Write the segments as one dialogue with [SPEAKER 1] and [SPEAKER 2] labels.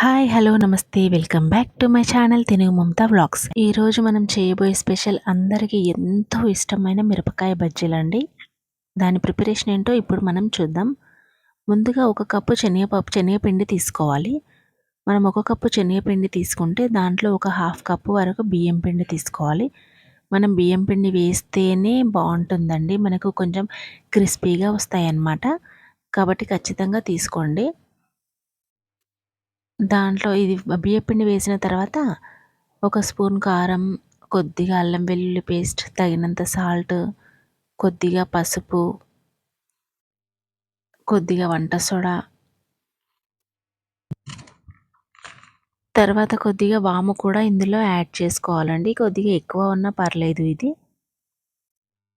[SPEAKER 1] Hi hello నమస్తే welcome back to my channel Telugu Mamata vlogs. ఈరోజు మనం చేయబోయే స్పెషల్ అందరికీ ఎంతో ఇష్టమైన మిరపకాయ బజ్జీలండి. దాని ప్రిపరేషన్ ఏంటో ఇప్పుడు మనం చూద్దాం. ముందుగా ఒక కప్పు శనగపిండి తీసుకోవాలి. మనం ఒక కప్పు శనగపిండి తీసుకుంటే దాంట్లో ఒక హాఫ్ కప్పు వరకు బియ్యం పిండి తీసుకోవాలి. మనం బియ్యం పిండి వేస్తేనే బాగుంటుందండి, మనకు కొంచెం క్రిస్పీగా వస్తాయి అన్నమాట. కాబట్టి ఖచ్చితంగా తీసుకోండి. దాంట్లో ఇది బియ్యపిండి వేసిన తర్వాత ఒక స్పూన్ కారం, కొద్దిగా అల్లం వెల్లుల్లి పేస్ట్, తగినంత సాల్ట్, కొద్దిగా పసుపు, కొద్దిగా వంట సోడా, తర్వాత కొద్దిగా వాము కూడా ఇందులో యాడ్ చేసుకోవాలండి. కొద్దిగా ఎక్కువ ఉన్నా పర్లేదు.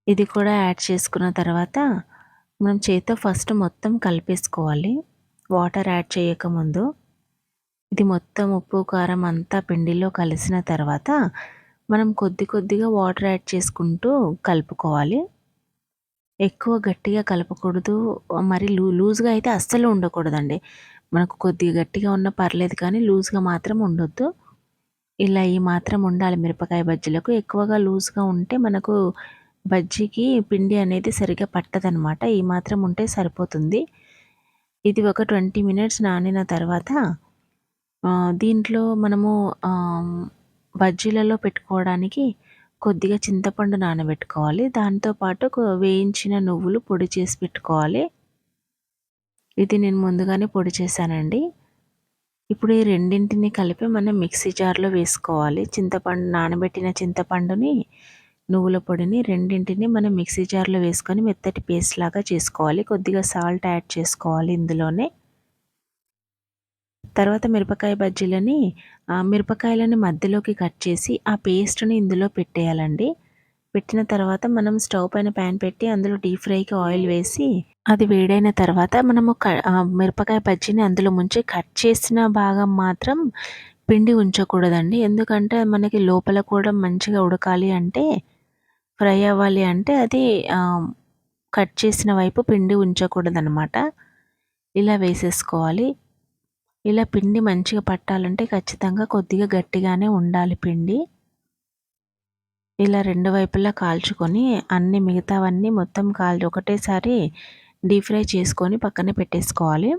[SPEAKER 1] ఇది కూడా యాడ్ చేసుకున్న తర్వాత మనం చేత్తో ఫస్ట్ మొత్తం కలిపేసుకోవాలి, వాటర్ యాడ్ చేయకముందు. ఇది మొత్తం ఉప్పు కారం అంతా పిండిలో కలిసిన తర్వాత మనం కొద్దిగా వాటర్ యాడ్ చేసుకుంటూ కలుపుకోవాలి. ఎక్కువ గట్టిగా కలపకూడదు, మరి లూజ్గా అయితే అస్సలు ఉండకూడదండి. మనకు కొద్దిగా గట్టిగా ఉన్నా పర్లేదు కానీ లూజ్గా మాత్రం ఉండొద్దు. ఇలా ఈ మాత్రం ఉండాలి మిరపకాయ బజ్జీలకు. ఎక్కువగా లూజ్గా ఉంటే మనకు బజ్జీకి పిండి అనేది సరిగ్గా పట్టదనమాట. ఈ మాత్రం ఉంటే సరిపోతుంది. ఇది ఒక 20 మినిట్స్ నానిన తర్వాత దీంట్లో మనము బజ్జీలలో పెట్టుకోవడానికి కొద్దిగా చింతపండు నానబెట్టుకోవాలి. దాంతోపాటు వేయించిన నువ్వులు పొడి చేసి పెట్టుకోవాలి. ఇది నేను ముందుగానే పొడి చేశానండి. ఇప్పుడు ఈ రెండింటిని కలిపి మనం మిక్సీ జార్లో వేసుకోవాలి. నానబెట్టిన చింతపండుని, నువ్వుల పొడిని రెండింటిని మనం మిక్సీ జార్లో వేసుకొని మెత్తటి పేస్ట్ లాగా చేసుకోవాలి. కొద్దిగా సాల్ట్ యాడ్ చేసుకోవాలి ఇందులోనే. తర్వాత మిరపకాయలని మధ్యలోకి కట్ చేసి ఆ పేస్ట్‌ని ఇందులో పెట్టేయాలండి. పెట్టిన తర్వాత మనం స్టవ్ పైన ప్యాన్ పెట్టి అందులో డీప్ ఫ్రైకి ఆయిల్ వేసి అది వేడైన తర్వాత మనము మిరపకాయ బజ్జీని అందులో ముంచి కట్ చేసిన భాగం మాత్రం పిండి ఉంచకూడదండి. ఎందుకంటే మనకి లోపల కూడా మంచిగా ఉడకాలి అంటే, ఫ్రై అవ్వాలి అంటే అది కట్ చేసిన వైపు పిండి ఉంచకూడదనమాట. ఇలా వేసేసుకోవాలి. ఇలా పిండి మంచిగా పట్టాలంటే ఖచ్చితంగా కొద్దిగా గట్టిగానే ఉండాలి పిండి. ఇలా రెండు వైపులా కాల్చుకొని అన్ని మిగతావన్నీ మొత్తం ఒకటేసారి డీప్ ఫ్రై చేసుకొని పక్కన పెట్టేసుకోవాలి.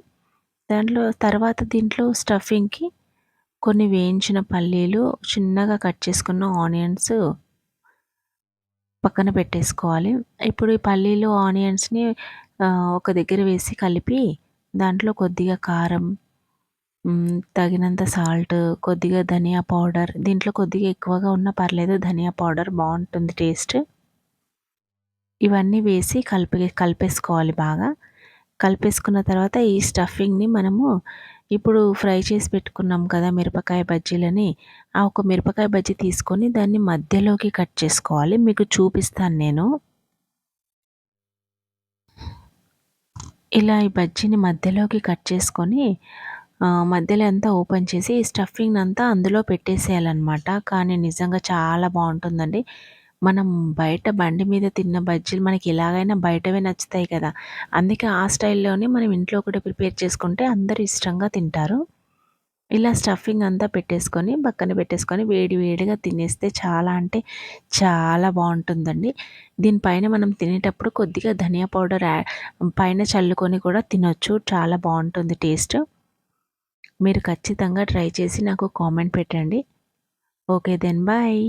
[SPEAKER 1] దీంట్లో స్టఫింగ్‌కి కొన్ని వేయించిన పల్లీలు, చిన్నగా కట్ చేసుకున్న ఆనియన్స్ పక్కన పెట్టేసుకోవాలి. ఇప్పుడు ఈ పల్లీలు, ఆనియన్స్‌ని ఒక దగ్గర వేసి కలిపి దాంట్లో కొద్దిగా కారం, తగినంత సాల్ట్, కొద్దిగా ధనియా పౌడర్, దీంట్లో కొద్దిగా ఎక్కువగా ఉన్నా పర్లేదు, ధనియా పౌడర్ బాగుంటుంది టేస్ట్. ఇవన్నీ వేసి కలిపేసుకోవాలి బాగా. కలిపేసుకున్న తర్వాత ఈ స్టఫింగ్‌ని మనము ఇప్పుడు ఫ్రై చేసి పెట్టుకున్నాం కదా మిరపకాయ బజ్జీలని, ఆ ఒక మిరపకాయ బజ్జీ తీసుకొని దాన్ని మధ్యలోకి కట్ చేసుకోవాలి. మీకు చూపిస్తాను నేను. ఇలా ఈ బజ్జీని మధ్యలోకి కట్ చేసుకొని మధ్యలో అంతా ఓపెన్ చేసి ఈ స్టఫింగ్ అంతా అందులో పెట్టేసేయాలన్నమాట. కానీ నిజంగా చాలా బాగుంటుందండి. మనం బయట బండి మీద తిన్న బజ్జీలు మనకి ఎలాగైనా బయటవే నచ్చుతాయి కదా! అందుకే ఆ స్టైల్‌లోనే మనం ఇంట్లో కూడా ప్రిపేర్ చేసుకుంటే అందరూ ఇష్టంగా తింటారు. ఇలా స్టఫింగ్ అంతా పెట్టేసుకొని పక్కన పెట్టేసుకొని వేడి వేడిగా తినేస్తే చాలా అంటే చాలా బాగుంటుందండి. దీనిపైన మనం తినేటప్పుడు కొద్దిగా ధనియా పౌడర్ పైన చల్లుకొని కూడా తినొచ్చు. చాలా బాగుంటుంది టేస్ట్. మీరు ఖచ్చితంగా ట్రై చేసి నాకు కామెంట్ పెట్టండి. Okay then bye.